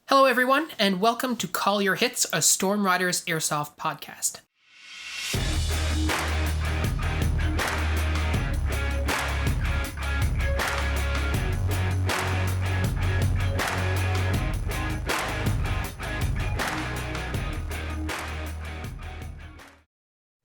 Hello, everyone, and welcome to Call Your Hits, a Storm Riders Airsoft podcast.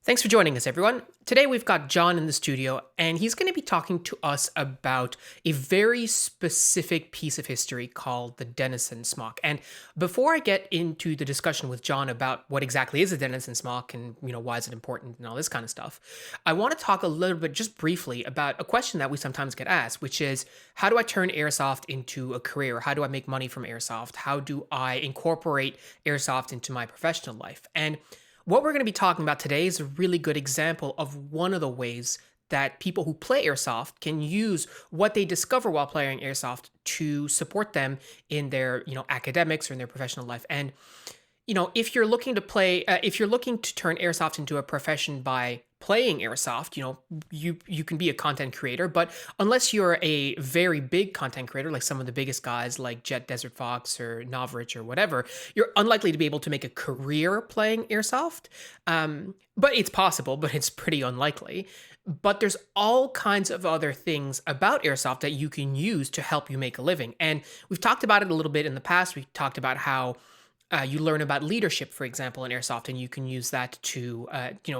Thanks for joining us, everyone. Today we've got John in the studio, and he's going to be talking to us about a very specific piece of history called the Denison Smock. And before I get into the discussion with John about what exactly is a Denison Smock and why is it important and all this kind of stuff, I want to talk a little bit just briefly about a question that we sometimes get asked, which is how do I turn airsoft into a career? How do I make money from airsoft? How do I incorporate airsoft into my professional life? And what we're going to be talking about today is a really good example of one of the ways that people who play airsoft can use what they discover while playing airsoft to support them in their, academics or in their professional life. And if you're looking to if you're looking to turn airsoft into a profession by playing airsoft, you can be a content creator, but unless you're a very big content creator, like some of the biggest guys like Jet Desert Fox or Novrich or whatever, you're unlikely to be able to make a career playing airsoft. But it's possible, but it's pretty unlikely. But there's all kinds of other things about airsoft that you can use to help you make a living. And we've talked about it a little bit in the past. We talked about how you learn about leadership, for example, in airsoft, and you can use that to,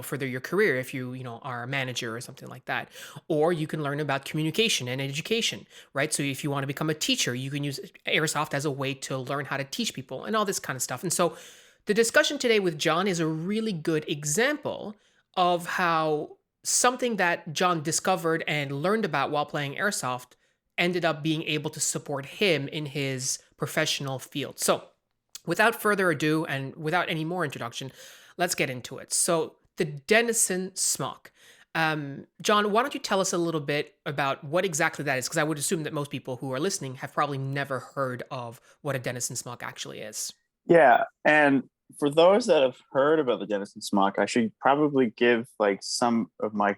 further your career if you are a manager or something like that. Or you can learn about communication and education, right? So if you want to become a teacher, you can use airsoft as a way to learn how to teach people and all this kind of stuff. And so the discussion today with John is a really good example of how something that John discovered and learned about while playing airsoft ended up being able to support him in his professional field. So without further ado and without any more introduction, let's get into it. So the Denison Smock. John, why don't you tell us a little bit about what exactly that is? Because I would assume that most people who are listening have probably never heard of what a Denison Smock actually is. Yeah, and for those that have heard about the Denison Smock, I should probably give some of my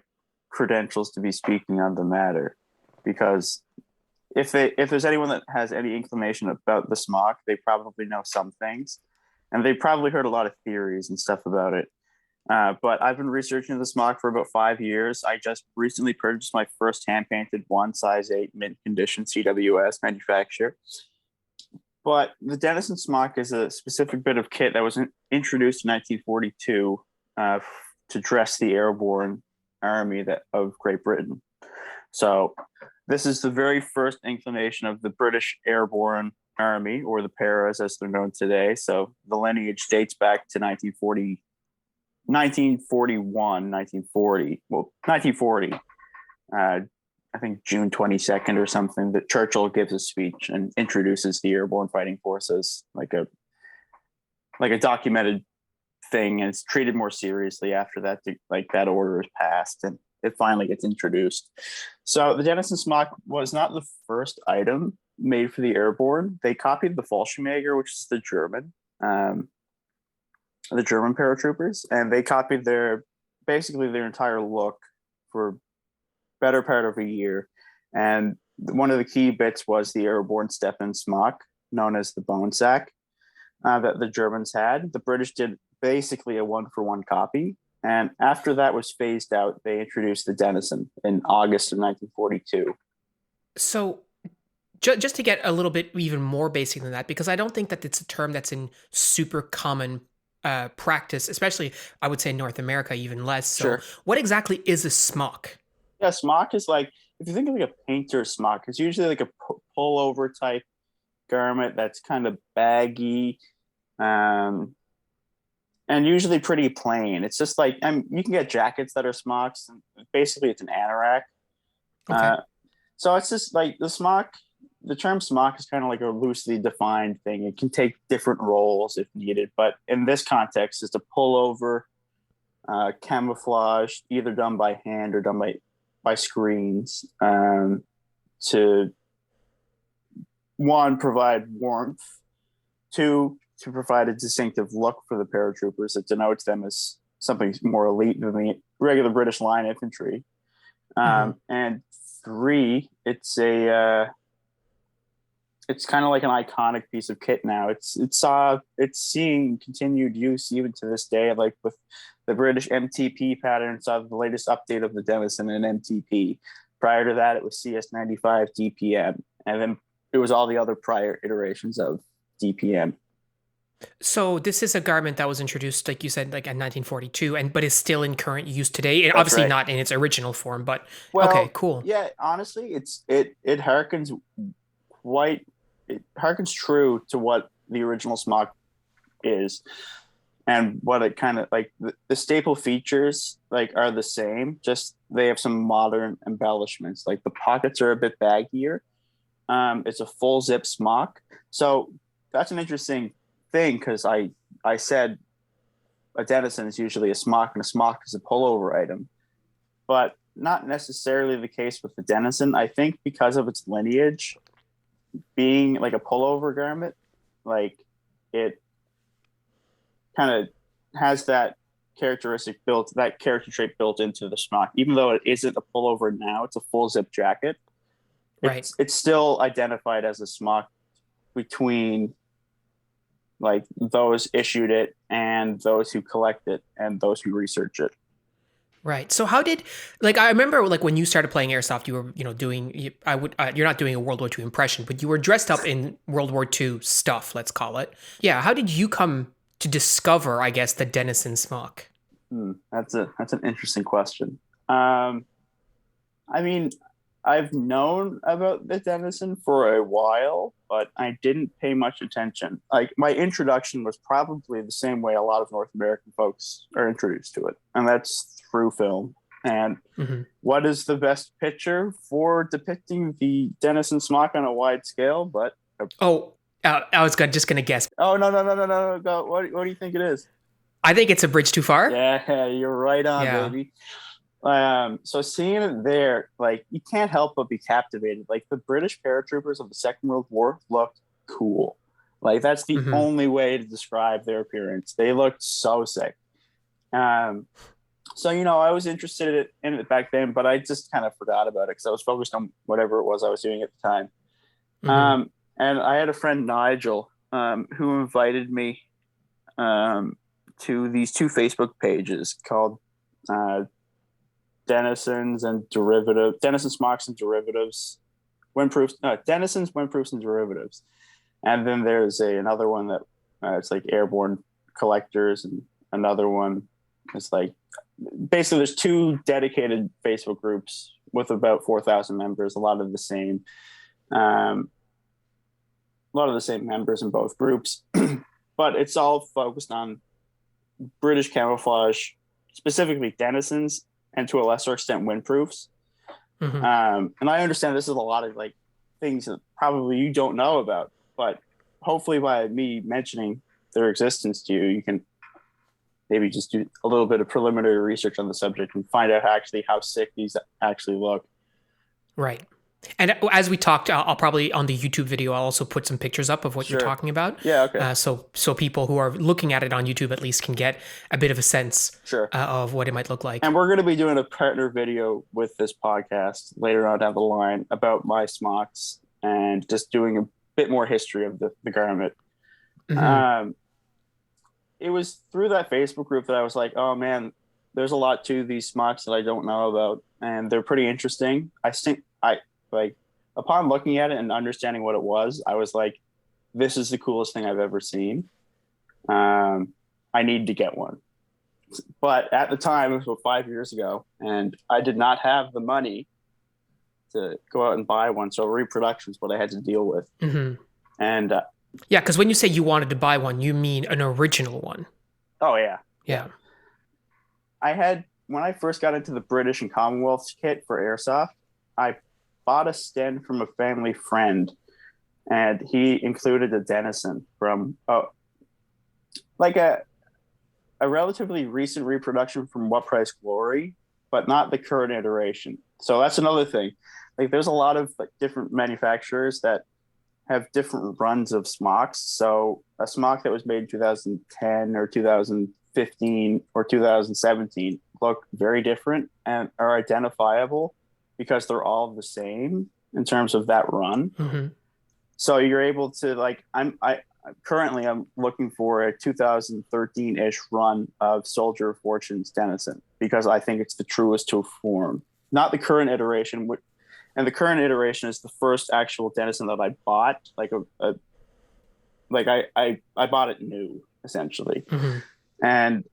credentials to be speaking on the matter, because if there's anyone that has any inclination about the smock, they probably know some things, and they probably heard a lot of theories and stuff about it. But I've been researching the smock for about 5 years. I just recently purchased my first hand-painted one size 8 mint condition CWS manufacturer. But the Denison Smock is a specific bit of kit that was introduced in 1942 to dress the airborne army of Great Britain. So this is the very first inclination of the British Airborne Army, or the Paras as they're known today. So the lineage dates back to 1940. I think June 22nd or something, that Churchill gives a speech and introduces the airborne fighting forces like a documented thing, and it's treated more seriously after that. That order is passed and it finally gets introduced. So the Denison Smock was not the first item made for the airborne. They copied the Fallschirmjäger, which is the German paratroopers, and they copied their entire look for better part of a year. And one of the key bits was the airborne step-in smock, known as the bone sack, that the Germans had. The British did basically a one-for-one copy. And after that was phased out, they introduced the Denison in August of 1942. So just to get a little bit even more basic than that, because I don't think that it's a term that's in super common practice, especially I would say North America, even less. So Sure. What exactly is a smock? Yeah, smock is if you think of a painter's smock, it's usually like a pullover type garment that's kind of baggy, and usually pretty plain. It's just you can get jackets that are smocks. And basically, it's an anorak. Okay. So it's just like the smock. The term smock is kind of like a loosely defined thing. It can take different roles if needed, but in this context, it's a pullover, camouflage, either done by hand or done by screens, to one, provide warmth, two, to provide a distinctive look for the paratroopers that denotes them as something more elite than the regular British line infantry. And three, it's it's kind of like an iconic piece of kit now. It's seeing continued use even to this day, like with the British MTP pattern. Saw the latest update of the Denison and MTP. Prior to that, it was CS95 DPM, and then it was all the other prior iterations of DPM. So this is a garment that was introduced, like you said, like in 1942, and but is still in current use today. And That's obviously right. not in its original form, but okay, Well, cool. yeah, honestly, it harkens quite it harkens true to what the original smock is, and what it kind of like the staple features like are the same, just they have some modern embellishments. Like the pockets are a bit baggier. It's a full zip smock, so that's an interesting thing because I said a Denison is usually a smock and a smock is a pullover item, but not necessarily the case with the Denison. I think because of its lineage being like a pullover garment, like it kind of has that character trait built into the smock. Even though it isn't a pullover now, it's a full zip jacket. Right. It's still identified as a smock between like those issued it and those who collect it and those who research it. Right. So how did like I remember like when you started playing airsoft, you were doing you're not doing a World War II impression, but you were dressed up in World War II stuff, let's call it. Yeah. How did you come to discover, I guess, the Denison smock? That's an interesting question. I mean, I've known about the Denison for a while, but I didn't pay much attention. Like my introduction was probably the same way a lot of North American folks are introduced to it, and that's through film. And Hmm. what is the best picture for depicting the Denison smock on a wide scale? But Oh, I was just gonna guess. oh no! Go. What do you think it is? I think it's a bridge too far. Yeah, you're right on, Yeah. baby. So seeing it there, like you can't help but be captivated. Like the British paratroopers of the Second World War looked cool. Like that's the Hmm. only way to describe their appearance. They looked so sick. Um, so I was interested in it back then, but I just kind of forgot about it because I was focused on whatever it was I was doing at the time. Hmm. And I had a friend Nigel who invited me to these two Facebook pages called uh, Denison Smocks and Derivatives, Denison's Windproofs and Derivatives, and then there's another one that it's like Airborne Collectors, and another one is like basically there's two dedicated Facebook groups with about 4,000 members, um, a lot of the same members in both groups, but it's all focused on British camouflage, specifically Denisons, and to a lesser extent windproofs. Hmm. And I understand this is a lot of like things that probably you don't know about, but hopefully by me mentioning their existence to you, you can maybe just do a little bit of preliminary research on the subject and find out actually how sick these actually look. Right. And as we talked, I'll probably on the YouTube video, I'll also put some pictures up of what you're Sure. talking about. Yeah. Okay. So people who are looking at it on YouTube at least can get a bit of a sense Sure. of what it might look like. And we're going to be doing a partner video with this podcast later on down the line about my smocks and just doing a bit more history of the garment. Hmm. Um, it was through that Facebook group that I was like, oh man, there's a lot to these smocks that I don't know about, and they're pretty interesting. I think I like upon looking at it and understanding what it was, I was like, this is the coolest thing I've ever seen. I need to get one. But at the time, it was about 5 years ago, and I did not have the money to go out and buy one. So reproduction is what I had to deal with. Hmm. And Yeah, because when you say you wanted to buy one, you mean an original one. oh yeah, yeah. Yeah. I had when I first got into the British and Commonwealth kit for airsoft, I bought a stem from a family friend, and he included a Denison from like a relatively recent reproduction from What Price Glory, but not the current iteration. So that's another thing. Like there's a lot of like different manufacturers that have different runs of smocks. So a smock that was made in 2010 or 2015 or 2017 look very different and are identifiable because they're all the same in terms of that run. Hmm. So you're able to like I currently I'm looking for a 2013-ish run of Soldier of Fortune's Denison because I think it's the truest to form. Not the current iteration, and the current iteration is the first actual Denison that I bought, like a like I bought it new essentially, Mhm. and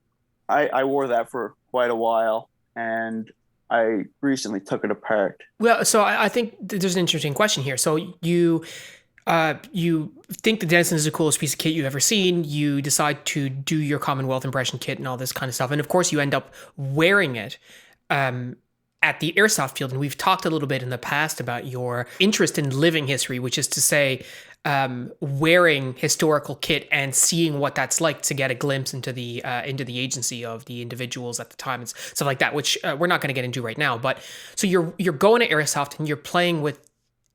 I wore that for quite a while, and I recently took it apart. Well, so I think there's an interesting question here. So you think the Denison is the coolest piece of kit you've ever seen. You decide to do your Commonwealth impression kit and all this kind of stuff, and of course you end up wearing it um, at the airsoft field. And we've talked a little bit in the past about your interest in living history, which is to say, wearing historical kit and seeing what that's like to get a glimpse into the agency of the individuals at the time and stuff like that, which we're not going to get into right now. But so you're going to airsoft and you're playing with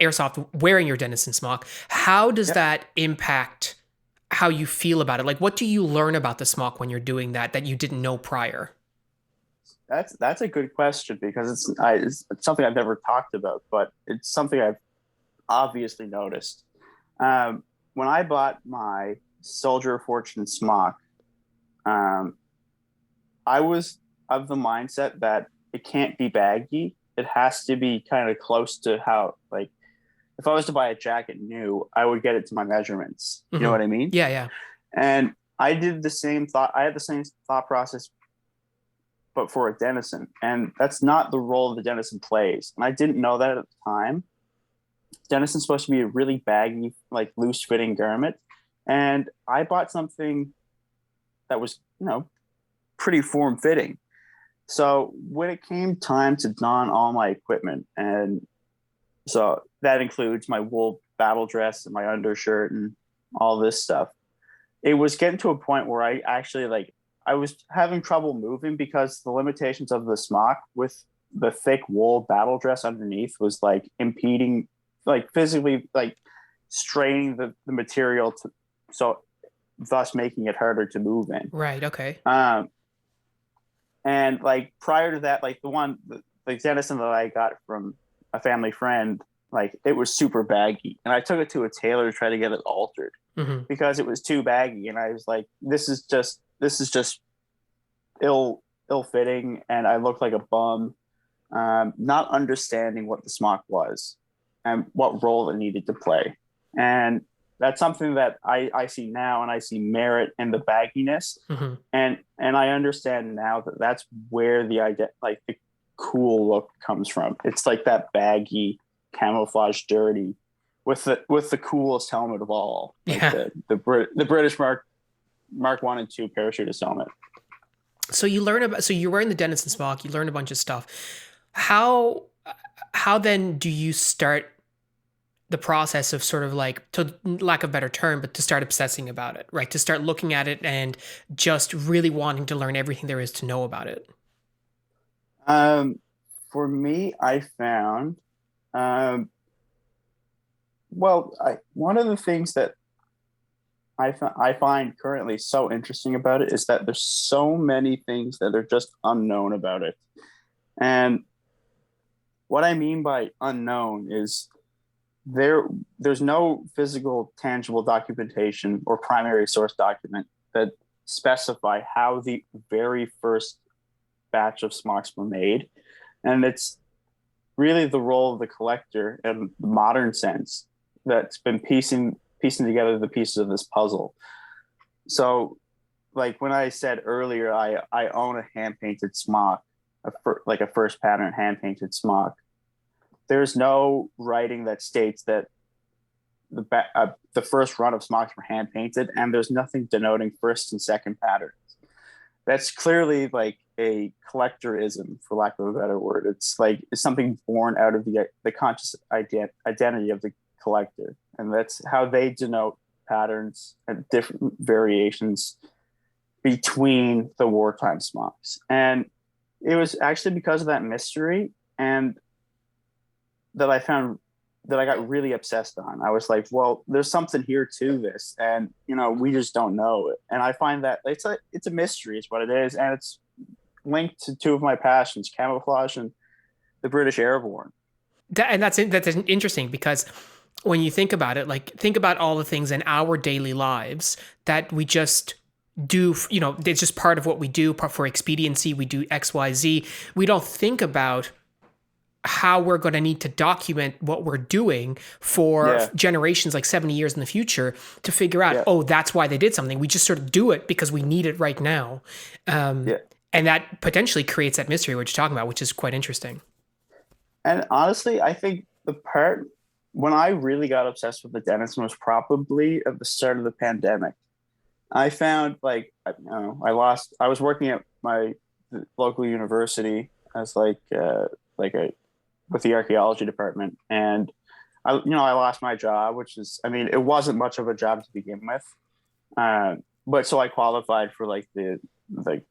airsoft wearing your Denison Smock. How does Yeah, that impact how you feel about it? Like, what do you learn about the smock when you're doing that you didn't know prior? that's a good question because it's something I've never talked about, but it's something I've obviously noticed. When I bought my Soldier of Fortune smock, um, I was of the mindset that it can't be baggy. It has to be kind of close to how, like, if I was to buy a jacket new, I would get it to my measurements. You know Mm-hmm. what I mean? Yeah, yeah. And I did the same thought. I had the same thought process, but for a Denison. And that's not the role the Denison plays. And I didn't know that at the time. Denison's supposed to be a really baggy, like loose fitting garment. And I bought something that was, pretty form fitting. So when it came time to don all my equipment, and so that includes my wool battle dress and my undershirt and all this stuff, it was getting to a point where I actually like I was having trouble moving because the limitations of the smock with the thick wool battle dress underneath was like impeding, like physically like straining the material to, so thus making it harder to move in. Right. Okay. Um, and like prior to that, like the Denison that I got from a family friend, like it was super baggy, and I took it to a tailor to try to get it altered Mm-hmm. because it was too baggy, and I was like, this is just ill fitting, and I looked like a bum, not understanding what the smock was and what role it needed to play, and that's something that I see now, and I see merit in the bagginess, Mm-hmm. and I understand now that that's where the idea, like the cool look comes from. It's like that baggy, camouflage, dirty, with the coolest helmet of all, like Yeah. the British Mark 1 and 2 parachutist helmet. So you learn about. So you're wearing the Denison Smock. You learn a bunch of stuff. How how then do you start the process of sort of like, to lack of a better term, but to start obsessing about it, right? To start looking at it and just really wanting to learn everything there is to know about it. Um, for me, I found, um, one of the things that I find currently so interesting about it is that there's so many things that are just unknown about it. And what I mean by unknown is there there's no physical tangible documentation or primary source document that specify how the very first batch of smocks were made. And it's really the role of the collector in the modern sense that's been piecing together the pieces of this puzzle. So, like when I said earlier, I own a hand painted smock, like a first pattern hand painted smock. There's no writing that states that the first run of smocks were hand painted, and there's nothing denoting first and second patterns. That's clearly like a collectorism, for lack of a better word. It's like it's something born out of the conscious identity of the collector, and that's how they denote patterns and different variations between the wartime smocks. And it was actually because of that mystery and that I found that I got really obsessed on. I was like, well, there's something here to this, and we just don't know it. And I find that it's a mystery, is what it is, and it's linked to two of my passions, camouflage and the British Airborne. And that's interesting because when you think about it, like think about all the things in our daily lives that we just do, it's just part of what we do for expediency. We do XYZ. We don't think about how we're going to need to document what we're doing for Yeah, generations, like 70 years in the future, to figure out, yeah, oh, that's why they did something. We just sort of do it because we need it right now. Um, yeah. and that potentially creates that mystery which you're talking about, which is quite interesting. And honestly, I think the part when I really got obsessed with the Denison was probably at the start of the pandemic. I found like I don't know, I was working at my local university as like a with the archaeology department, and I lost my job, which is, I mean, it wasn't much of a job to begin with, but so I qualified for like the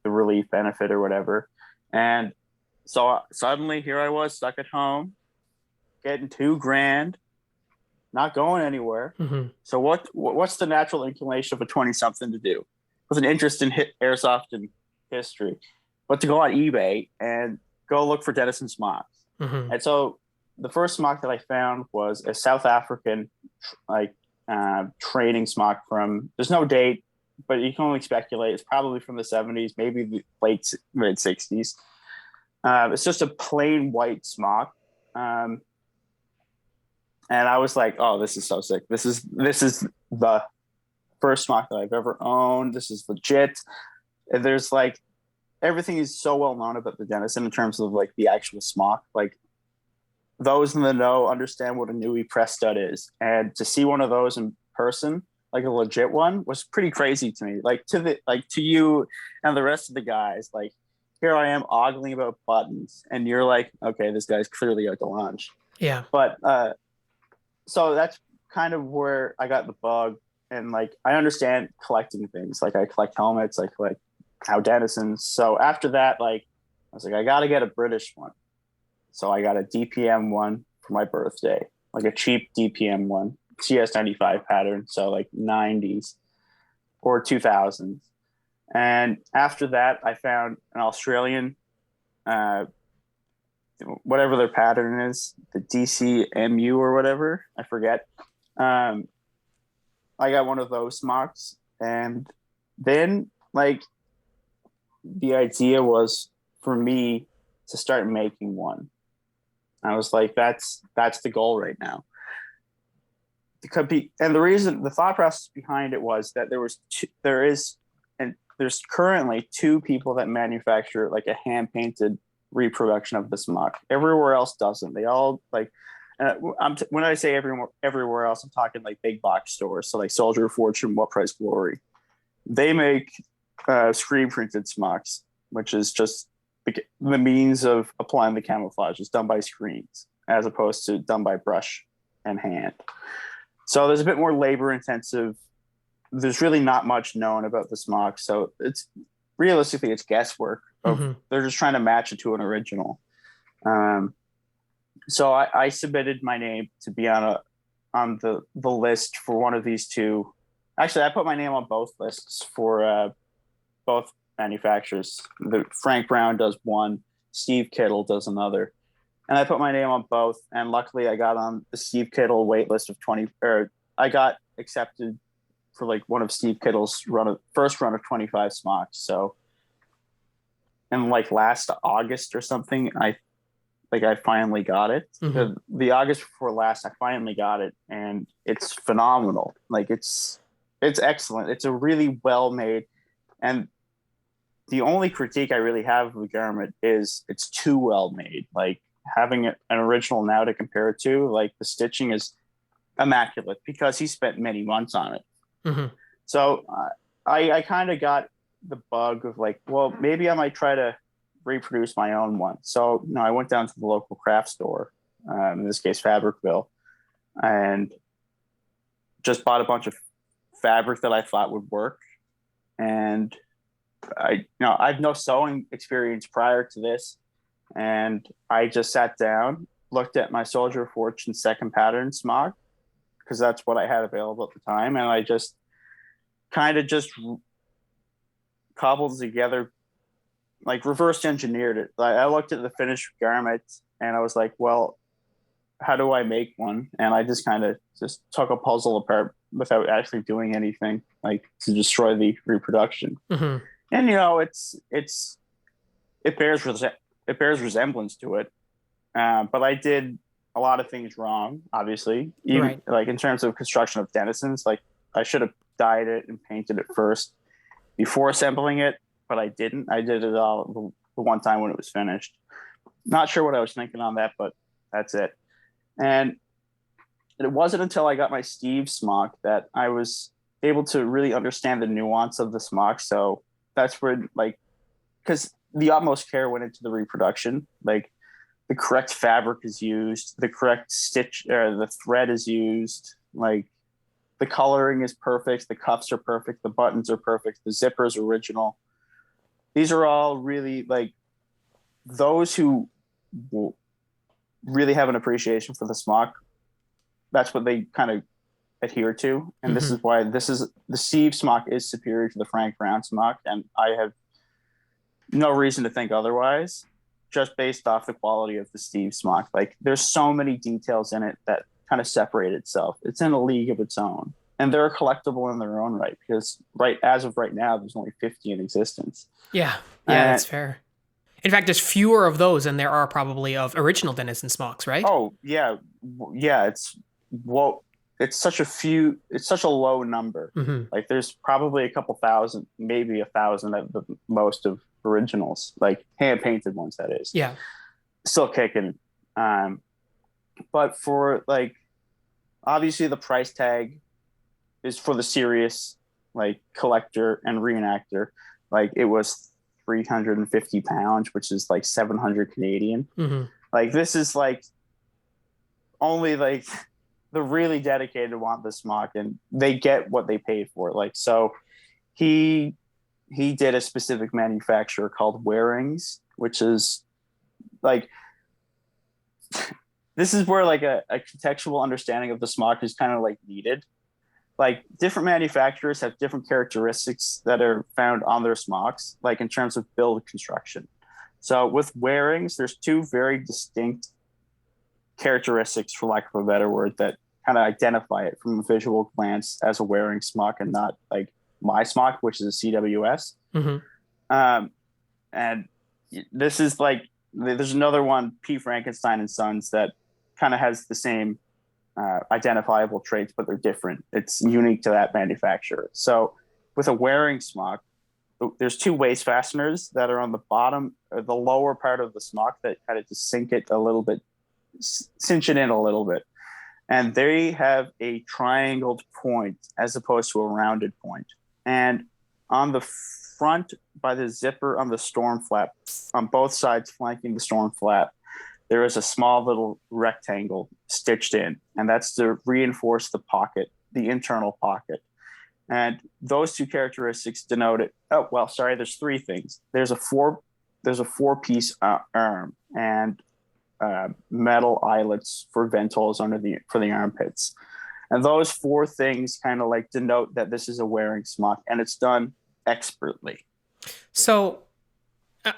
relief benefit or whatever, and so suddenly here I was stuck at home getting 2 grand, not going anywhere. Hmm. So what's the natural inclination of a 20 something to do with an interest in airsoft and history, but to go on eBay and go look for Denison Smocks. Hmm. And so the first smock that I found was a South African like training smock from, there's no date, but you can only speculate. It's probably from the 70s, maybe the late mid 60s. It's just a plain white smock. Um, and I was like, "Oh, this is so sick! This is the first smock that I've ever owned. This is legit." And there's like everything is so well known about the Denison in terms of like the actual smock. Like those in the know understand what a Nui press stud is, and to see one of those in person, like a legit one, was pretty crazy to me. To you and the rest of the guys, like here I am ogling about buttons, and you're like, okay, this guy's clearly out to lunch. Yeah. But so that's kind of where I got the bug. And like I understand collecting things. Like I collect helmets, I collect how Denisons. So after that, like I was like, I gotta get a British one. So I got a DPM one for my birthday, like a cheap DPM one, CS95 pattern, so like 90s or 2000s. And after that, I found an Australian, uh, whatever their pattern is, the DCMU or whatever, I forget. Um, I got one of those smocks, and then like the idea was for me to start making one. I was like, that's the goal right now. It could be, and the reason, the thought process behind it was that there's currently 2 people that manufacture like a hand painted reproduction of the smock. Everywhere else doesn't. They all like, when I say everywhere else, I'm talking like big box stores. So like Soldier of Fortune, What Price Glory. They make screen printed smocks, which is just the means of applying the camouflage. It's done by screens as opposed to done by brush and hand. So there's a bit more labor intensive. There's really not much known about the smock. So it's realistically it's guesswork of Hmm. they're just trying to match it to an original. Um, so I submitted my name to be on the list for one of these 2. Actually, I put my name on both lists for both manufacturers. Frank Brown does one, Steve Kittle does another, and I put my name on both. And luckily, I got on the Steve Kittle wait list of 20. Or I got accepted for like one of Steve Kittle's first run of 25 smocks. So, in like last August or something, I finally got it. Hmm. The August before last, I finally got it, and it's phenomenal. Like it's excellent. It's a really well made, and the only critique I really have of the garment is it's too well made. Like having an original now to compare it to, like the stitching is immaculate because he spent many months on it. Hmm. So I kind of got the bug of like, well, maybe I might try to reproduce my own one. So I went down to the local craft store, in this case Fabricville, and just bought a bunch of fabric that I thought would work. And I've no sewing experience prior to this, and I just sat down, looked at my Soldier of Fortune second pattern smock because that's what I had available at the time, and I just kind of just cobbled together, like reverse engineered it. Like I looked at the finished garment and I was like, well, how do I make one? And I just kind of just took a puzzle apart without actually doing anything like to destroy the reproduction. Hmm. And it bears it bears resemblance to it. But I did a lot of things wrong, obviously. Even Right. like in terms of construction of Denisons, like I should have dyed it and painted it first before assembling it, but I didn't. I did it all the one time when it was finished. Not sure what I was thinking on that, but that's it. And it wasn't until I got my Steve smock that I was able to really understand the nuance of the smock. So that's where, like, because the utmost care went into the reproduction. Like, the correct fabric is used, the correct stitch, or the thread is used. Like, the coloring is perfect, the cuffs are perfect, the buttons are perfect, the zipper is original. These are all really like those who really have an appreciation for the smock. That's what they kind of adhere to, and this Hmm. is why this is the Steve smock is superior to the Frank Brown smock, and I have no reason to think otherwise, just based off the quality of the Steve smock. Like, there's so many details in it that kind of separate itself. It's in a league of its own, and they're collectible in their own right because right as of right now, there's only 50 in existence. Yeah. Yeah, And that's fair. In fact, there's fewer of those than there are probably of original Denison smocks, right? oh yeah, yeah, well, it's such a low number. Hmm. Like, there's probably a couple thousand, maybe 1,000 at the most of originals, like hand painted ones, that is. Yeah. Still kicking. Um, but for like, obviously the price tag is for the serious like collector and reenactor. Like, it was 350 pounds, which is like 700 Canadian. Hmm. Like, this is like only like the really dedicated want this smock, and they get what they paid for. Like, so he he did a specific manufacturer called Wearings, which is like, this is where like a contextual understanding of the smock is kind of like needed. Like, different manufacturers have different characteristics that are found on their smocks, like in terms of build construction. So with Wearings, there's two very distinct characteristics, for lack of a better word, that kind of identify it from a visual glance as a Wearing smock and not like my smock, which is a CWS. Hmm. Um, and this is like, there's another one, P. Frankenstein and Sons, that kind of has the same identifiable traits, but they're different. It's unique to that manufacturer. So with a Wearing smock, there's two waist fasteners that are on the bottom, or the lower part of the smock, that kind of just sink it a little bit, cinch it in a little bit. And they have a triangled point as opposed to a rounded point. And on the front, by the zipper on the storm flap, on both sides flanking the storm flap, there is a small little rectangle stitched in, and that's to reinforce the pocket, the internal pocket. And those two characteristics denote it. Oh, well, sorry, there's three things. There's a four-piece arm, and metal eyelets for ventals for the armpits. And those four things kind of like denote that this is a Wearing smock, and it's done expertly. So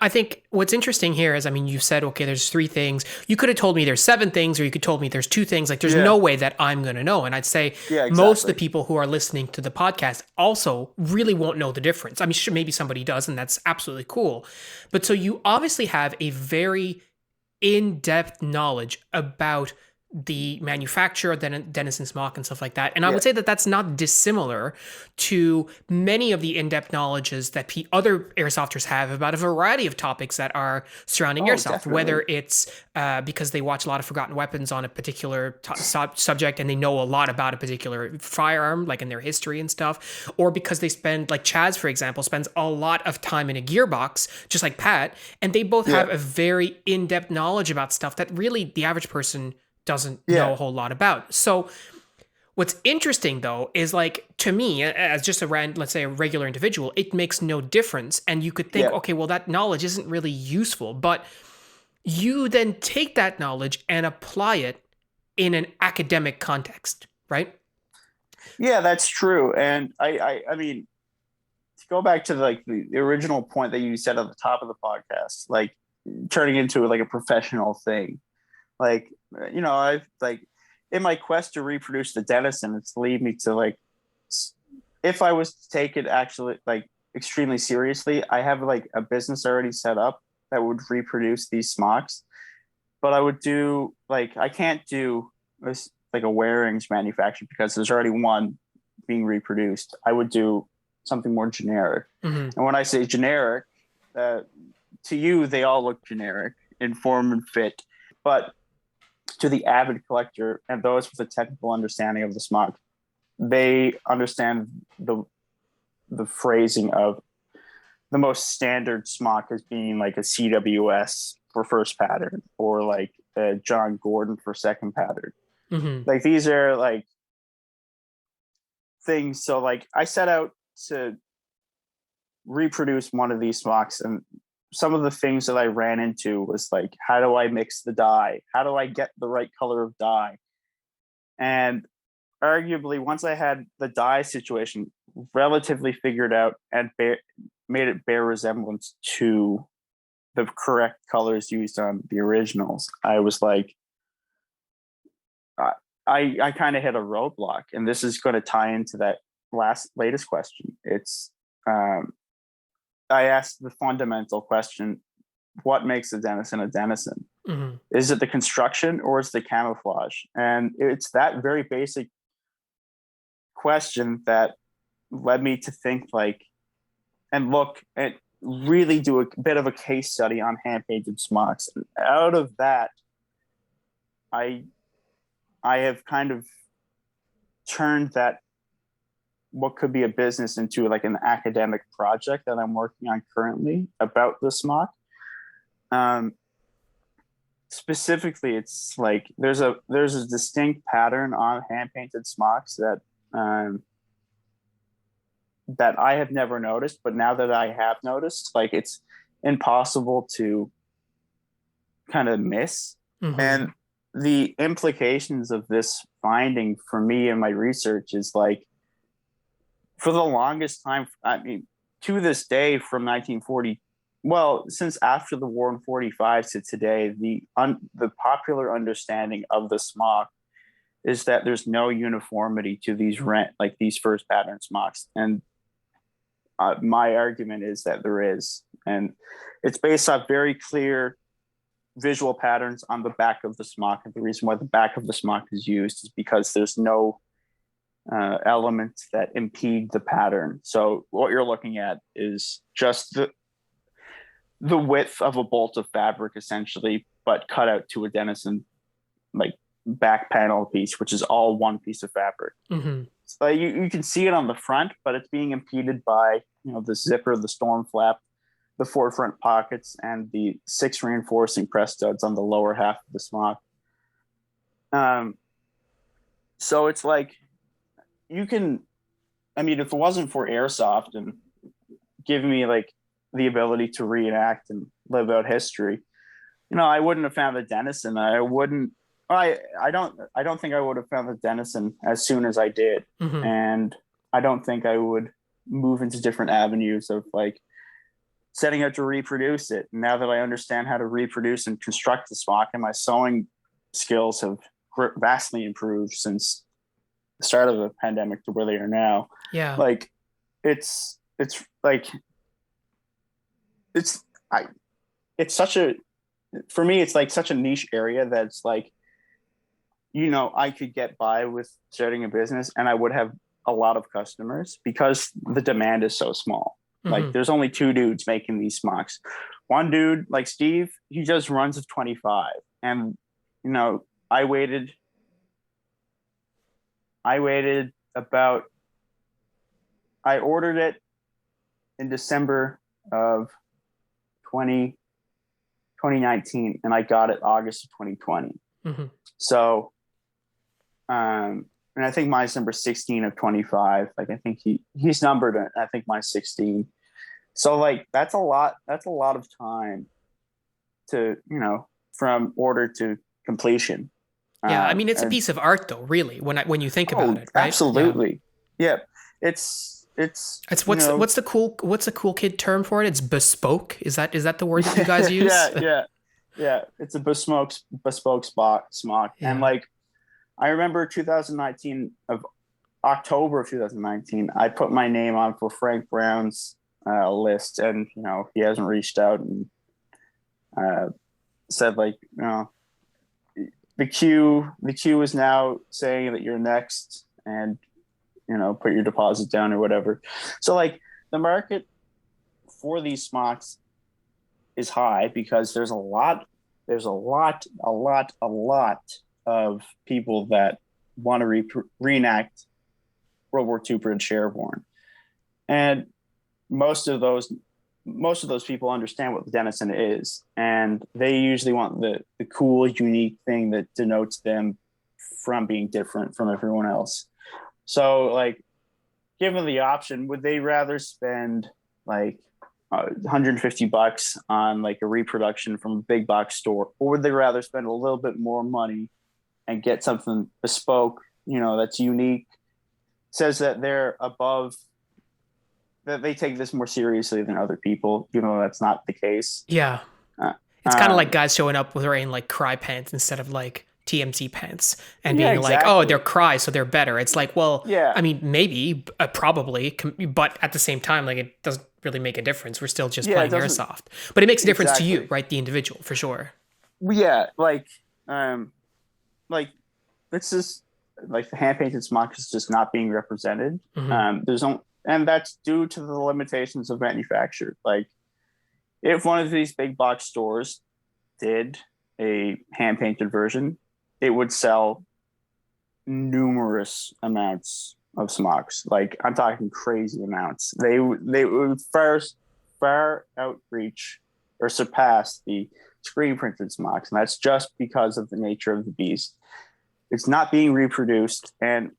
I think what's interesting here is, I mean, you said, okay, there's three things. You could have told me there's seven things, or you could told me there's two things. Like, there's Yeah. no way that I'm going to know. And I'd say Yeah, most of the exactly. people who are listening to the podcast also really won't know the difference. I mean, sure, maybe somebody does, and that's absolutely cool. But so you obviously have a very in-depth knowledge about the manufacturer, Denison Smock and stuff like that. And I Yeah. would say that that's not dissimilar to many of the in-depth knowledges that other airsofters have about a variety of topics that are surrounding Oh, airsoft, definitely. whether it's because they watch a lot of Forgotten Weapons on a particular subject and they know a lot about a particular firearm, like in their history and stuff, or because they spend, like Chaz, for example, spends a lot of time in a gearbox, just like Pat, and they both Yeah. have a very in-depth knowledge about stuff that really the average person doesn't know Yeah. a whole lot about. So what's interesting though is, like, to me, as just let's say a regular individual, it makes no difference. And you could think, Yeah. okay, well, that knowledge isn't really useful, but you then take that knowledge and apply it in an academic context, right? Yeah, that's true. And I mean, to go back to like the original point that you said at the top of the podcast, like turning into like a professional thing. Like, I've like in my quest to reproduce the Denison, it's lead me to like, if I was to take it actually like extremely seriously, I have like a business already set up that would reproduce these smocks. But I would do like, I can't do this like a wearings manufacturer because there's already one being reproduced. I would do something more generic. Hmm. And when I say generic, uh, to you, they all look generic in form and fit. But to the avid collector and those with a technical understanding of the smock, they understand the phrasing of the most standard smock as being like a CWS for first pattern or like a John Gordon for second pattern. Hmm. Like these are like things. So like I set out to reproduce one of these smocks, and some of the things that I ran into was like, how do I mix the dye? How do I get the right color of dye? And arguably, once I had the dye situation relatively figured out and made it bear resemblance to the correct colors used on the originals, I was like, I kind of hit a roadblock, and this is going to tie into that latest question. It's I asked the fundamental question: what makes a Denison a Denison? Hmm. Is it the construction or is it the camouflage? And it's that very basic question that led me to think like and look and really do a bit of a case study on hand painted smocks. And out of that, I I have kind of turned that what could be a business into like an academic project that I'm working on currently about the smock. Um, Specifically, it's like there's a distinct pattern on hand painted smocks that I have never noticed, but now that I have noticed, like it's impossible to kind of miss. Hmm. And the implications of this finding for me and my research is like, for the longest time, I mean, to this day, from 1940, well, since after the war in 45 to today, the popular understanding of the smock is that there's no uniformity to these first pattern smocks. And my argument is that there is. And it's based on very clear visual patterns on the back of the smock. And the reason why the back of the smock is used is because there's no elements that impede the pattern. So what you're looking at is just the width of a bolt of fabric, essentially, but cut out to a Denison like back panel piece, which is all one piece of fabric. Hmm. So you can see it on the front, but it's being impeded by the zipper, the storm flap, the forefront pockets, and the 6 reinforcing press studs on the lower half of the smock. So it's like you can, I mean, if it wasn't for airsoft and giving me like the ability to reenact and live out history, I wouldn't have found the Denison. I wouldn't. I don't think I would have found the Denison as soon as I did, Hmm. and I don't think I would move into different avenues of like setting out to reproduce it. Now that I understand how to reproduce and construct the smock, and my sewing skills have vastly improved since the start of the pandemic to where they are now. Yeah. Like it's like it's I it's such a for me it's like such a niche area that's like I could get by with starting a business and I would have a lot of customers because the demand is so small. Like Hmm. there's only 2 dudes making these smocks. One dude, like Steve, he just runs of 25. And I waited about I ordered it in December of 2019 and I got it August of 2020. Hmm. So and I think mine's number 16 of 25. Like I think he's numbered it. I think mine's 16. So like that's a lot of time to, from order to completion. Yeah. I mean, it's a And piece of art, though. Really, when you think about oh, it, right? Yeah. absolutely. Yeah. It's It's what's the cool kid term for it? It's bespoke. Is that the word that you guys use? yeah, yeah. Yeah, it's a bespoke smock. And Yeah. like I remember 2019 of October of 2019, I put my name on for Frank Brown's list, and he hasn't reached out and uh, said like the queue is now saying that you're next, and put your deposit down or whatever. So like the market for these smocks is high because there's a lot of people that want to reenact World War II British Airborne, and most of those most of those people understand what the Denison is, and they usually want the cool, unique thing that denotes them from being different from everyone else. So, like, given the option, would they rather spend like $150 on like a reproduction from a big box store, or would they rather spend a little bit more money and get something bespoke, that's unique, says that they're above, that they take this more seriously than other people, that's not the case. Yeah. Uh, It's kind of like um, guys showing up with wearing like cry pants instead of like TMZ pants and yeah, being like, oh, they're exactly. cry, so they're better. It's like, well, Yeah, I mean, maybe, probably, but at the same time, like it doesn't really make a difference. We're still just yeah, it playing doesn't airsoft, but it makes a difference to you, exactly. right? The individual, for sure. Yeah, um, like it's just like the hand painted smock is just not being represented. Hmm. There's no, and that's due to the limitations of manufacture. Like if one of these big box stores did a hand painted version, it would sell numerous amounts of smocks. Like I'm talking crazy amounts. They would far outreach or surpass the screen printed smocks, and that's just because of the nature of the beast. It's not being reproduced, and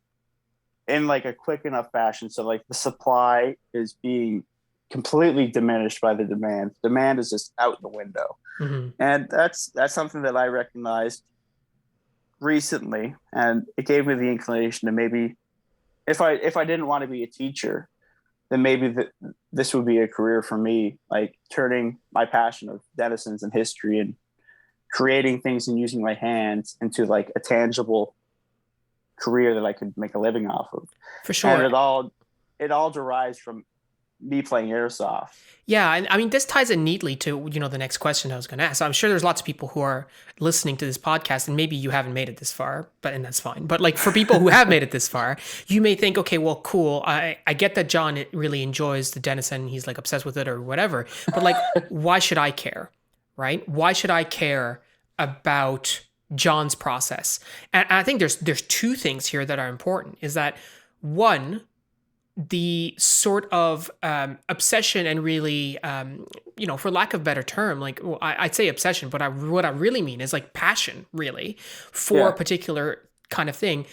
in like a quick enough fashion. So like the supply is being completely diminished by the demand. Demand is just out the window, Hmm. and that's something that I recognized recently, and it gave me the inclination to maybe, if I didn't want to be a teacher, then maybe this would be a career for me, like turning my passion of Denisons and history and creating things and using my hands into like a tangible career that I could make a living off of. For And sure. it all derives from me playing airsoft. Yeah, and I mean this ties in neatly to the next question I was going to ask. I'm sure there's lots of people who are listening to this podcast, and maybe you haven't made it this far, and that's fine. But like for people who have made it this far, you may think, okay, well, cool. I get that John really enjoys the Denison, he's like obsessed with it or whatever. But like, why should I care, right? Why should I care about John's process? And I think there's two things here that are important. Is that one, the sort of obsession and really, for lack of a better term, like well, I'd say obsession, but what I really mean is like passion, really, for a Yeah, particular kind of thing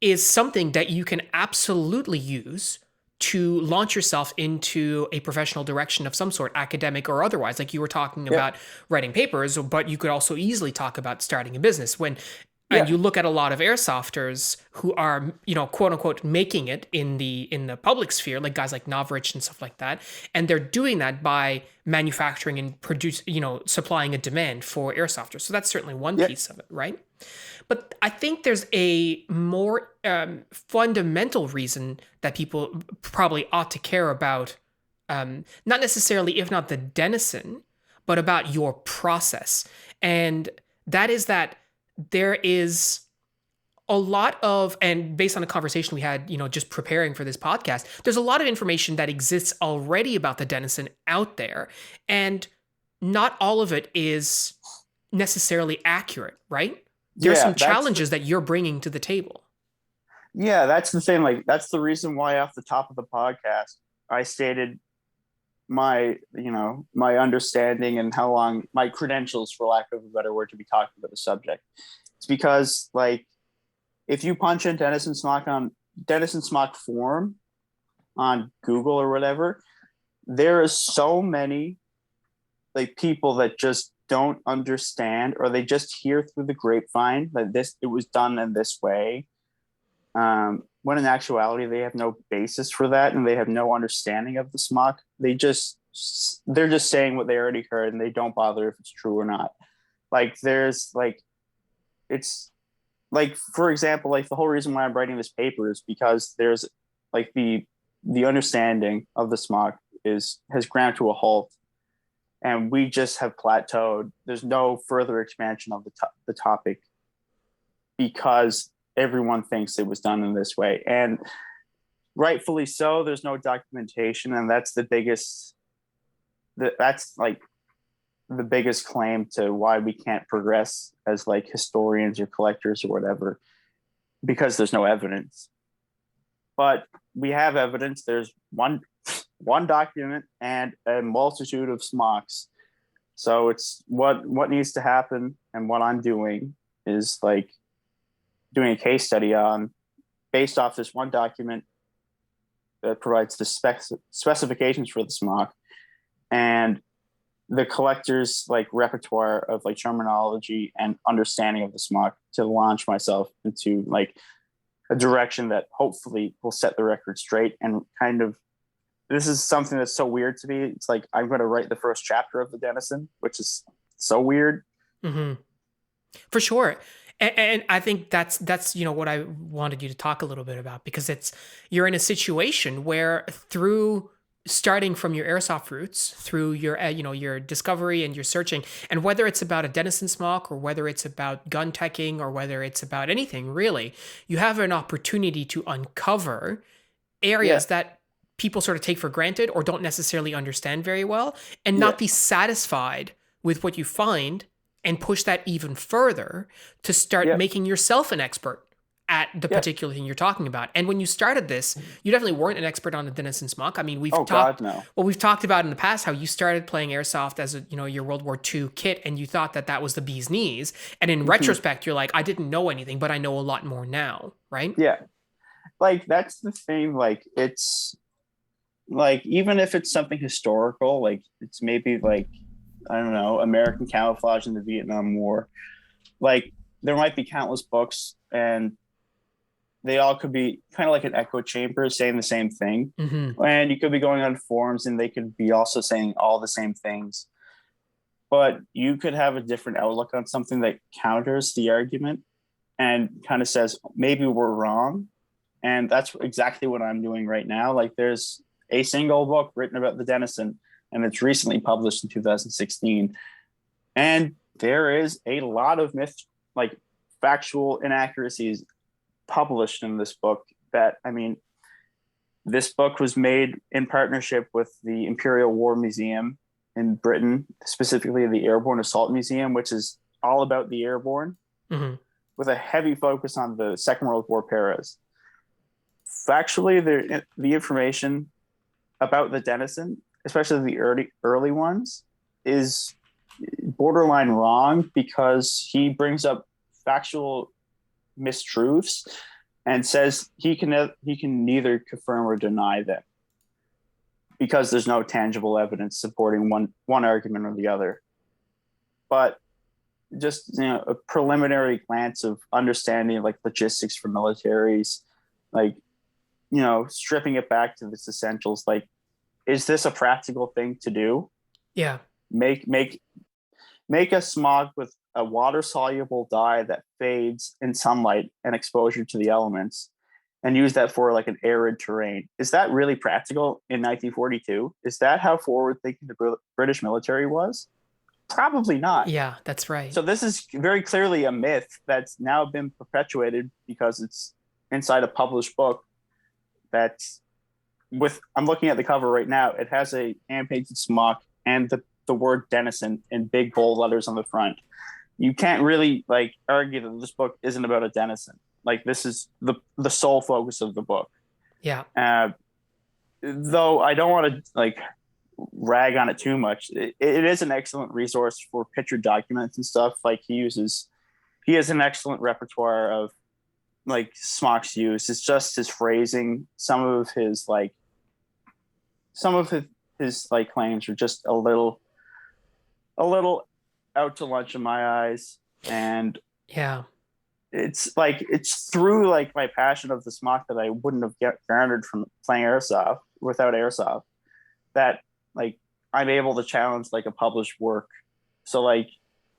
is something that you can absolutely use to launch yourself into a professional direction of some sort, academic or otherwise. Like you were talking yeah, about writing papers, but you could also easily talk about starting a business. And yeah, you look at a lot of airsofters who are, quote unquote, making it in the public sphere, like guys like Novrich and stuff like that, and they're doing that by manufacturing and supplying a demand for airsofters. So that's certainly one yeah, piece of it, right? But I think there's a more fundamental reason that people probably ought to care about, not necessarily, if not the Denison, but about your process. And that is that there is a lot of, and based on a conversation we had, just preparing for this podcast, there's a lot of information that exists already about the Denison out there. And not all of it is necessarily accurate, right? There's yeah. some challenges that you're bringing to the table. That's the thing. Like that's the reason why off the top of the podcast I stated my understanding and how long my credentials, for lack of a better word, to be talking about the subject. It's because like if you punch in Denison Smock forum on Google or whatever, there is so many like people that just don't understand, or they just hear through the grapevine that it was done in this way, when in actuality they have no basis for that and they have no understanding of the smock. They're just saying what they already heard, and they don't bother if it's true or not. Like there's like it's like, for example, like the whole reason why I'm writing this paper is because there's like the understanding of the smock is has ground to a halt, and we just have plateaued. There's no further expansion of the topic because everyone thinks it was done in this way, and rightfully so. There's no documentation, and that's like the biggest claim to why we can't progress as like historians or collectors or whatever, because there's no evidence. But we have evidence. There's one document and a multitude of smocks. So it's what needs to happen, and what I'm doing is like doing a case study on, based off this one document that provides the specifications for the smock, and the collector's like repertoire of like terminology and understanding of the smock, to launch myself into like a direction that hopefully will set the record straight. And kind of, this is something that's so weird to me. It's like I'm going to write the first chapter of the Denison, which is so weird. Hmm. For sure. And I think that's what I wanted you to talk a little bit about, because it's you're in a situation where, through starting from your airsoft roots, through your your discovery and your searching, and whether it's about a Denison smock, or whether it's about gun teching, or whether it's about anything really, you have an opportunity to uncover Yeah, areas that people sort of take for granted or don't necessarily understand very well, and yeah, not be satisfied with what you find, and push that even further to start yeah, making yourself an expert at the yeah. particular thing you're talking about. And when you started this, you definitely weren't an expert on the Denison Smock. I mean, Oh God, no. we've talked about in the past how you started playing airsoft as your World War II kit, and you thought that that was the bee's knees. And in Mm-hmm. retrospect, you're like, I didn't know anything, but I know a lot more now, right? Yeah, like that's the thing. Like it's like, even if it's something historical, like it's maybe like, I don't know, American camouflage in the Vietnam War. Like there might be countless books, and they all could be kind of like an echo chamber saying the same thing. Mm-hmm. And you could be going on forums and they could be also saying all the same things. But you could have a different outlook on something that counters the argument and kind of says, maybe we're wrong. And that's exactly what I'm doing right now. Like there's a single book written about the Denison, and it's recently published in 2016. And there is a lot of like factual inaccuracies published in this book. That, I mean, this book was made in partnership with the Imperial War Museum in Britain, specifically the Airborne Assault Museum, which is all about the airborne, Mm-hmm. with a heavy focus on the Second World War paras. Factually, the information about the Denison, especially the early ones, is borderline wrong, because he brings up factual mistruths and says he can neither confirm or deny them, because there's no tangible evidence supporting one argument or the other. But just, a preliminary glance of understanding like logistics for militaries, like, stripping it back to its essentials, like, is this a practical thing to do? Yeah. Make a smog with a water soluble dye that fades in sunlight and exposure to the elements, and use that for like an arid terrain. Is that really practical in 1942? Is that how forward thinking the British military was? Probably not. Yeah, that's right. So this is very clearly a myth that's now been perpetuated because it's inside a published book. That's with I'm looking at the cover right now. It has a hand painted smock and the word Denison in big bold letters on the front. You can't really like argue that this book isn't about a Denison. Like this is the sole focus of the book. Yeah. Though I don't want to like rag on it too much. It is an excellent resource for picture documents and stuff. Like he has an excellent repertoire of like Smock's use. It's just his phrasing. Some of his like claims are just a little out to lunch in my eyes. And Yeah. it's through like my passion of the smock that I wouldn't have garnered from playing airsoft without airsoft, that like I'm able to challenge like a published work. So like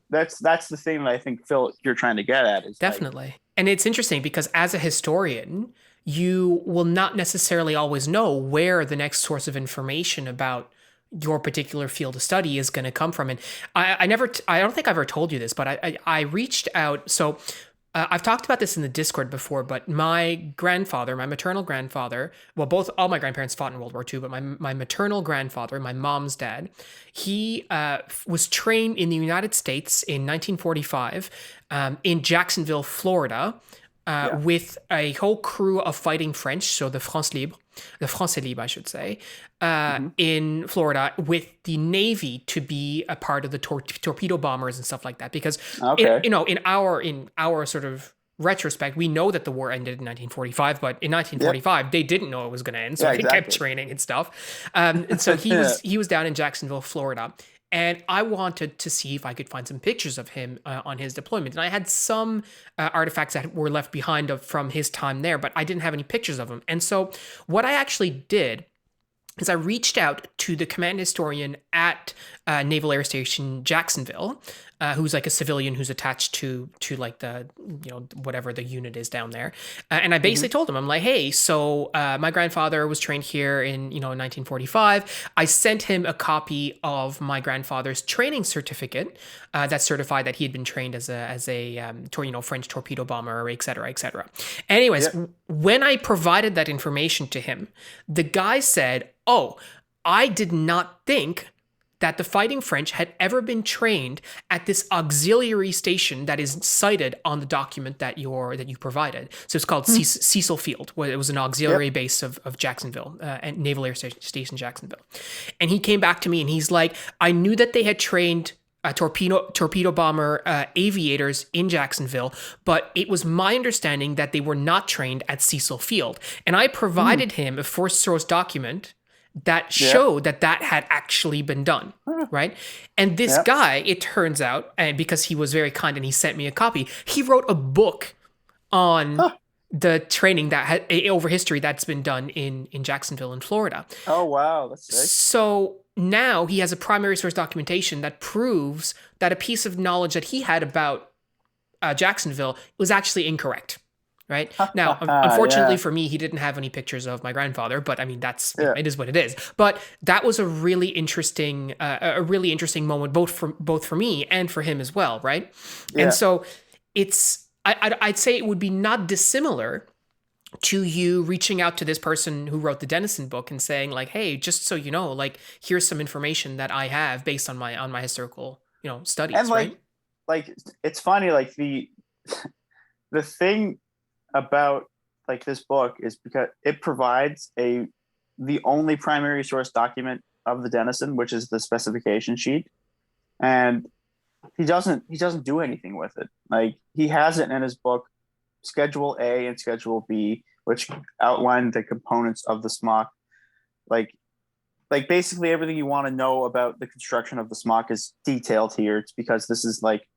that's the thing that I think, Phil, you're trying to get at is like, Definitely. And it's interesting because as a historian, you will not necessarily always know where the next source of information about your particular field of study is going to come from. And I don't think I've ever told you this, but I reached out. So I've talked about this in the Discord before, but my grandfather, my maternal grandfather, well, all my grandparents fought in World War II, but my maternal grandfather, my mom's dad, he was trained in the United States in 1945 in Jacksonville, Florida, yeah. with a whole crew of fighting French, so the Français Libre, I should say, Hmm. in Florida with the Navy to be a part of the torpedo bombers and stuff like that. Because, Okay. in our sort of retrospect, we know that the war ended in 1945, but in Yep. 1945 they didn't know it was going to end, so Yeah, they kept exactly. training and stuff. And so he was down in Jacksonville, Florida, and I wanted to see if I could find some pictures of him on his deployment. And I had some artifacts that were left behind from his time there, but I didn't have any pictures of him. And so what I actually did is I reached out to the command historian at Naval Air Station Jacksonville, who's like a civilian who's attached to like the whatever the unit is down there, and I Hmm. basically told him, I'm like, hey, so my grandfather was trained here in 1945. I sent him a copy of my grandfather's training certificate that certified that he had been trained as a French torpedo bomber, et cetera, et cetera. Anyways, Yep. when I provided that information to him, the guy said, "Oh, I did not think that the Fighting French had ever been trained at this auxiliary station that is cited on the document that you provided. So it's called Hmm. Cecil Field, where it was an Yep. auxiliary base of Jacksonville, and Naval Air Station Jacksonville." And he came back to me and he's like, "I knew that they had trained torpedo bomber aviators in Jacksonville, but it was my understanding that they were not trained at Cecil Field." And I Hmm. provided him a first source document that Yeah. showed that that had actually been done. Huh. Right. And this Yep. guy, it turns out, and because he was very kind and he sent me a copy, he wrote a book on Huh. the training that had over history that's been done in Jacksonville in Florida. Oh wow, that's sick. So now he has a primary source documentation that proves that a piece of knowledge that he had about Jacksonville was actually incorrect. Right now, unfortunately Yeah. for me, he didn't have any pictures of my grandfather. But I mean, Yeah. it is what it is. But that was a really interesting moment, both for me and for him as well, right? And Yeah. so I'd say it would be not dissimilar to you reaching out to this person who wrote the Denison book and saying like, "Hey, just so you know, like here's some information that I have based on my historical, And studies," right? like it's funny, like the thing about like this book is because it provides the only primary source document of the Denison, which is the specification sheet, and he doesn't do anything with it. Like he has it in his book, Schedule A and Schedule B, which outline the components of the smock. Like basically everything you want to know about the construction of the smock is detailed here. It's because this is like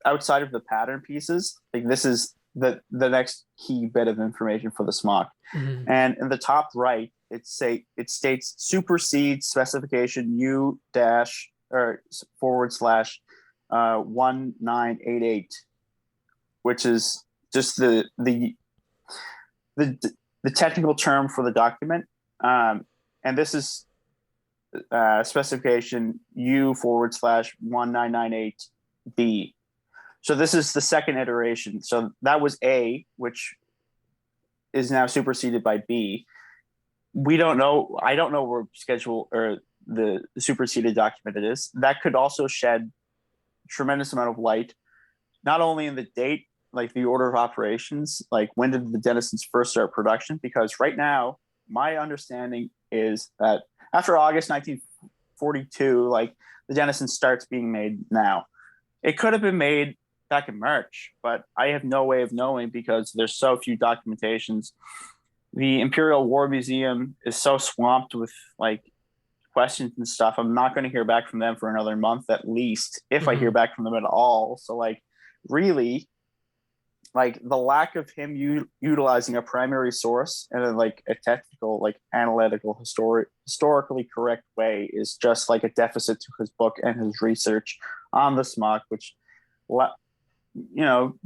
outside of the pattern pieces. Like this is the next key bit of information for the smock. Mhm. And in the top right, it states supersedes specification U dash or forward slash 1988, which is just the the technical term for the document. And this is specification U forward slash 1998B. So this is the second iteration. So that was A, which is now superseded by B. We don't know. I don't know where schedule or the superseded document it is. That could also shed tremendous amount of light, not only in the date, like the order of operations, like when did the Denisons first start production? Because right now, my understanding is that after August 1942, like the Denison starts being made now. It could have been made back in March, but I have no way of knowing because there's so few documentations. The Imperial War Museum is so swamped with like questions and stuff. I'm not going to hear back from them for another month at least, if I hear Mhm. back from them at all. So like really, like the lack of him utilizing a primary source and then like a technical, like analytical, historically correct way is just like a deficit to his book and his research on the smock, which la- you know,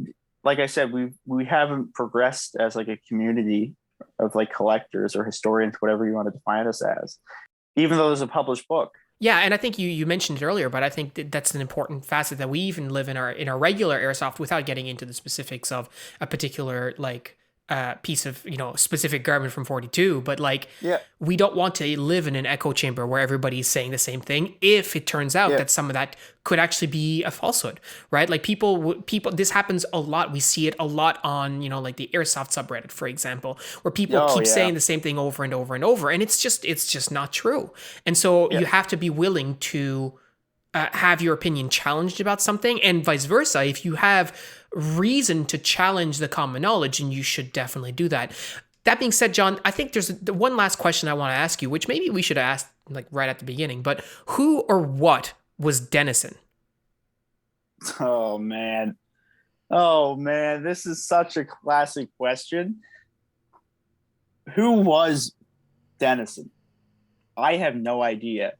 like I said, we haven't progressed as like a community of like collectors or historians, whatever you want to define us as, even though there's a published book. Yeah, and I think you mentioned it earlier, but I think that's an important facet that we even live in our regular airsoft without getting into the specifics of a particular like piece of specific garment from 42. But like Yeah, we don't want to live in an echo chamber where everybody's saying the same thing. If it turns out yeah, that some of that could actually be a falsehood, right? Like people, this happens a lot. We see it a lot on like the airsoft subreddit, for example, where people oh keep yeah, saying the same thing over and over and over, and it's just not true. And so yeah, you have to be willing to have your opinion challenged about something, and vice versa. If you have reason to challenge the common knowledge, and you should definitely do that. That being said, John, I think there's one last question I want to ask you, which maybe we should have asked like right at the beginning. But who or what was Denison? oh man, oh man, this is such a classic question. Who was Denison? I have no idea.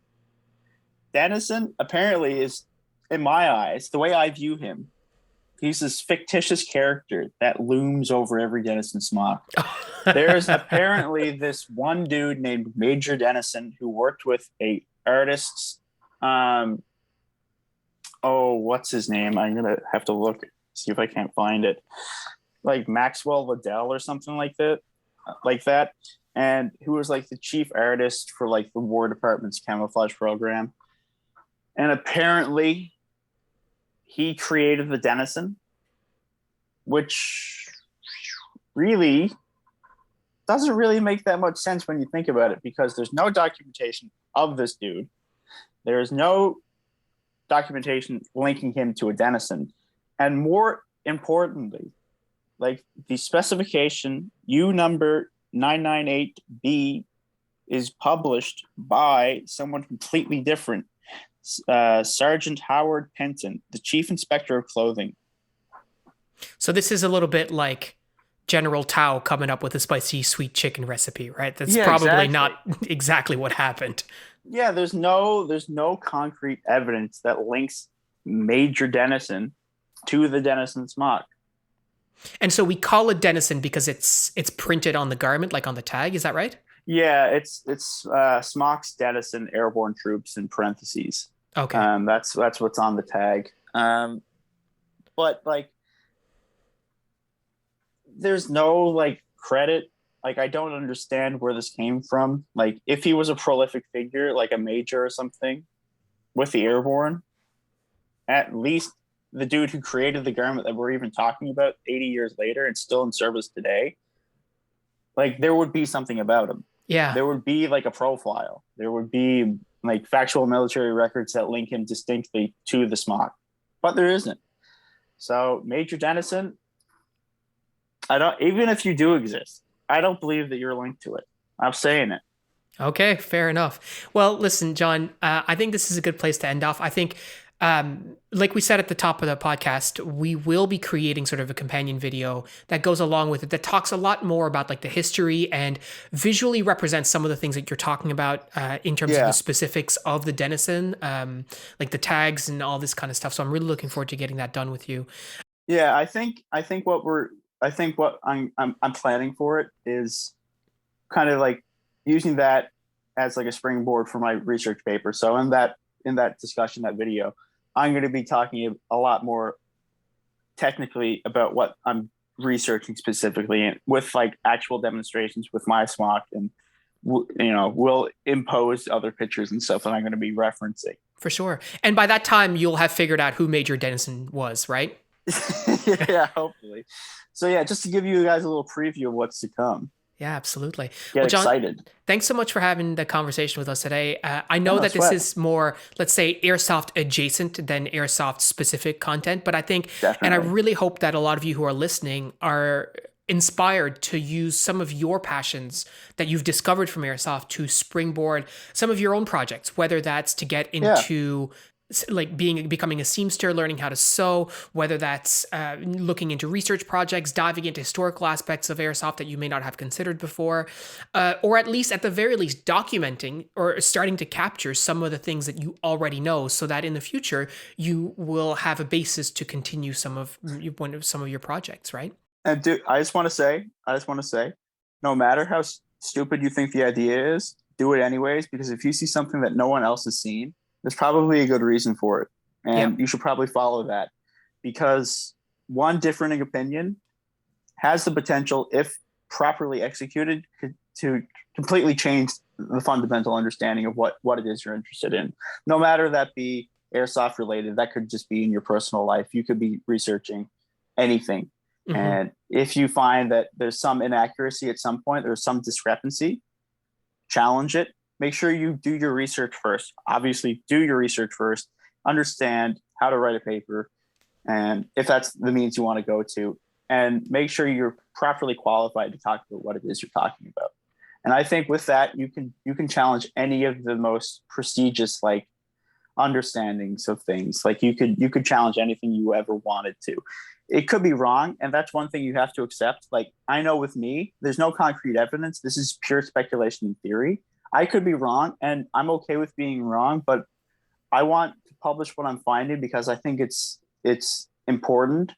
Denison apparently is, in my eyes, the way I view him, he's this fictitious character that looms over every Denison Smock. There's apparently this one dude named Major Denison who worked with a artist. Um, oh, what's his name? I'm gonna have to look, see if I can't find it. Like Maxwell Liddell or something like that, and who was like the chief artist for like the War Department's camouflage program. And apparently, he created the Denison, which really doesn't really make that much sense when you think about it, because there's no documentation of this dude. There is no documentation linking him to a Denison. And more importantly, like the specification U number 998B is published by someone completely different, Sergeant Howard Penton, the chief inspector of clothing. So this is a little bit like General Tao coming up with a spicy sweet chicken recipe, right? That's Yeah, probably exactly. not exactly what happened. Yeah, there's no concrete evidence that links Major Denison to the Denison Smock. And so we call it Denison because it's printed on the garment, like on the tag. Is that right? Yeah, it's Smock's Denison Airborne Troops in parentheses. Okay. That's what's on the tag. But like, there's no like credit. Like, I don't understand where this came from. Like, if he was a prolific figure, like a major or something with the Airborne, at least the dude who created the garment that we're even talking about 80 years later and still in service today, like there would be something about him. Yeah. There would be like a profile. There would be like factual military records that link him distinctly to the Smock, but there isn't. So Major Denison, I don't. Even if you do exist, I don't believe that you're linked to it. I'm saying it. Okay, fair enough. Well, listen, John, I think this is a good place to end off. I think, like we said at the top of the podcast, we will be creating sort of a companion video that goes along with it, that talks a lot more about like the history and visually represents some of the things that you're talking about in terms of the Yeah, specifics of the Denison, like the tags and all this kind of stuff. So I'm really looking forward to getting that done with you. yeah. I think what I'm planning for it is kind of like using that as like a springboard for my research paper. So in that discussion, that video, I'm going to be talking a lot more technically about what I'm researching specifically, and with like actual demonstrations with my smock, and we'll impose other pictures and stuff that I'm going to be referencing. For sure. And by that time, you'll have figured out who Major Denison was, right? Yeah, hopefully. So yeah, just to give you guys a little preview of what's to come. Yeah, absolutely. Get Well, John, excited. thanks so much for having the conversation with us today. I Yeah, know no that this sweat. is more, let's say, airsoft adjacent than airsoft specific content, but I think, and I Definitely. really hope that a lot of you who are listening are inspired to use some of your passions that you've discovered from airsoft to springboard some of your own projects, whether that's to get Yeah. into like becoming a seamster, learning how to sew, whether that's looking into research projects, diving into historical aspects of airsoft that you may not have considered before, or at least at the very least documenting or starting to capture some of the things that you already know, so that in the future you will have a basis to continue some of your projects, right? And dude, I just want to say, no matter how stupid you think the idea is, do it anyways. Because if you see something that no one else has seen, there's probably a good reason for it, and Yep. you should probably follow that. Because one differing opinion has the potential, if properly executed, to completely change the fundamental understanding of what it is you're interested in. No matter that be airsoft related, that could just be in your personal life. You could be researching anything. Hmm. And if you find that there's some inaccuracy at some point, there's some discrepancy, challenge it. Make sure you do your research first. Obviously, do your research first. Understand how to write a paper, and if that's the means you want to go to, and make sure you're properly qualified to talk about what it is you're talking about. And I think with that, you can challenge any of the most prestigious like understandings of things. Like you could challenge anything you ever wanted to. It could be wrong, and that's one thing you have to accept. Like I know with me, there's no concrete evidence. This is pure speculation and theory. I could be wrong, and I'm okay with being wrong, but I want to publish what I'm finding because I think it's important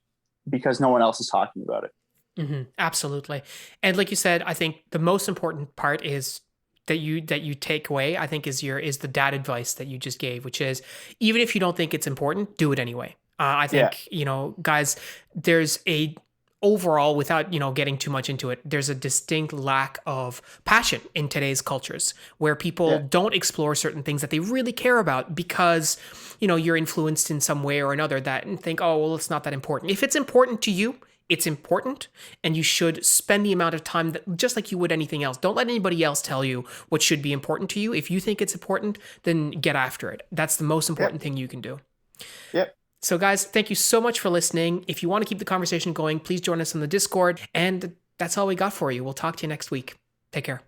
because no one else is talking about it. Absolutely. And like you said, I think the most important part is that you take away, I think, is the dad advice that you just gave, which is, even if you don't think it's important, do it anyway. I Yeah, think, guys, there's a overall, without getting too much into it, there's a distinct lack of passion in today's cultures, where people yeah, don't explore certain things that they really care about because you're influenced in some way or another, that and think, oh well, it's not that important. If it's important to you, it's important, and you should spend the amount of time that, just like you would anything else. Don't let anybody else tell you what should be important to you. If you think it's important, then get after it. That's the most yeah, important thing you can do. yeah. So, guys, thank you so much for listening. If you want to keep the conversation going, please join us on the Discord. And that's all we got for you. We'll talk to you next week. Take care.